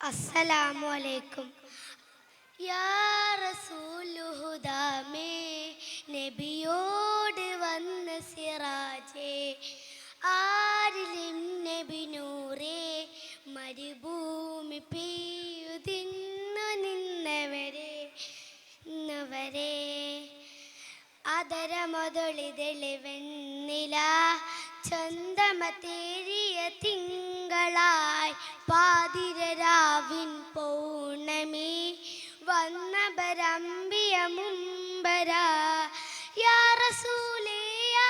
अस्सलामु अलैकुम या റസൂലു ഹുദാമേ നബിയോട് വന്ന സിറാജേ ആരിലും നബി നൂറേ മരുഭൂമി പെയ്യുതിന്നു നിന്നവരെ അതരമൊതൊളിതെളിവെണ്ണില ചന്തമതേരിയ തിങ്കളായി പാതിരരാവിൻ പൗർണമി വന്നബരംബിയ മുമ്പര യാ റസൂലേ യാ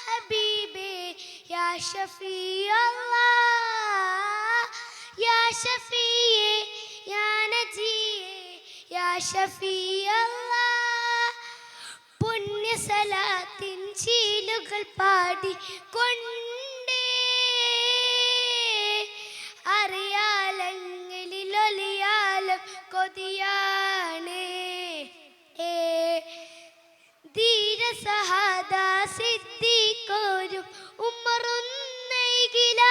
ഹബീബേ യാ ഷഫീഅല്ലാഹ് യാ ഷഫീയേ യാ നജിയേ യാ ഷഫീഅല്ലാഹ് പുണ്യ സലാത്തിൻ ചീലുകൾ പാടി കൊണ്ടേ അറിയാലങ്ങളിൽ ഒലിയാലും കൊതിയാണ് ധീര സഹാദ സിദ്ദീഖോരും ഉമറുന്നൈകില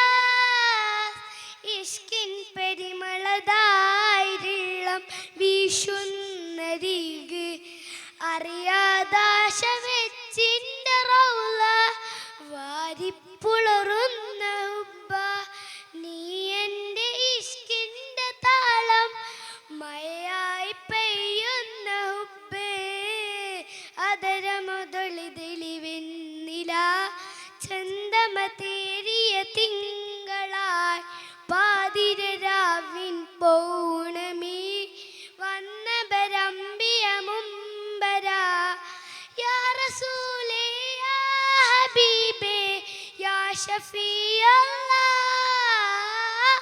ഇഷ്കിൻ പെരിമളതായിരം വീശുന്നരിക് അറിയാദാശ വെച്ചിൻ്റെ റൗള വാരിപ്പുളറുന്ന ഉബ്ബ നീ എൻ്റെ ഇഷ്കിൻ്റെ താളം മഴയായി പെയ്യുന്ന ഉബ്ബേ അതരമൊതൊളിതെളിവെണ്ണില ചന്തമതേരിയ തിങ്കളായി പാതിരരാവിൻ പൗർണമി വന്നബരംബിയ മുമ്പര യാ റസൂലേ യാ ഹബീബേ യാ ഷഫീഅല്ലാഹ്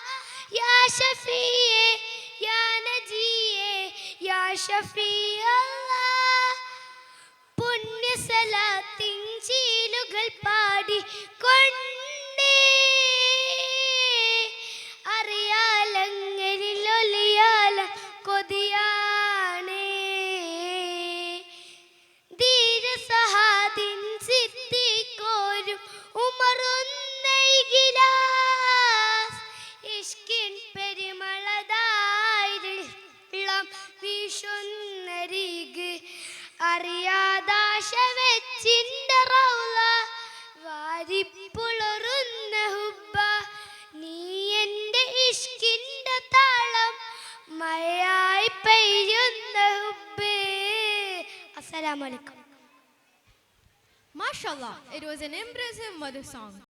യാ ഷഫീയേ യാ നജിയേ യാ ഷഫീഅല്ലാഹ് പുണ്യ സലാത്തിൻ ചീലുകൾ പാടി കൊണ്ടേ അറിയാലങ്ങളിൽ ഒലിയാലും കൊതിയാണ് ധീര സഹാദിൻ സിദ്ദീഖോരും ഉമറുന്നൈകിലാസ് ഇഷ്കിൻ പെരുമളതായിരം വീശുന്നരിക് അറിയാദാശ വെച്ചിൻ്റെ റൗള വാരിപ്പുളറുന്ന ഹുബ്ബ നീ എൻ്റെ ഇഷ്കിൻ്റെ താളം മഴയായി പെയ്യുന്ന ഹുബ്ബേ. അസ്സലാമു അലൈക്കും. MashaAllah, it was an impressive mother song.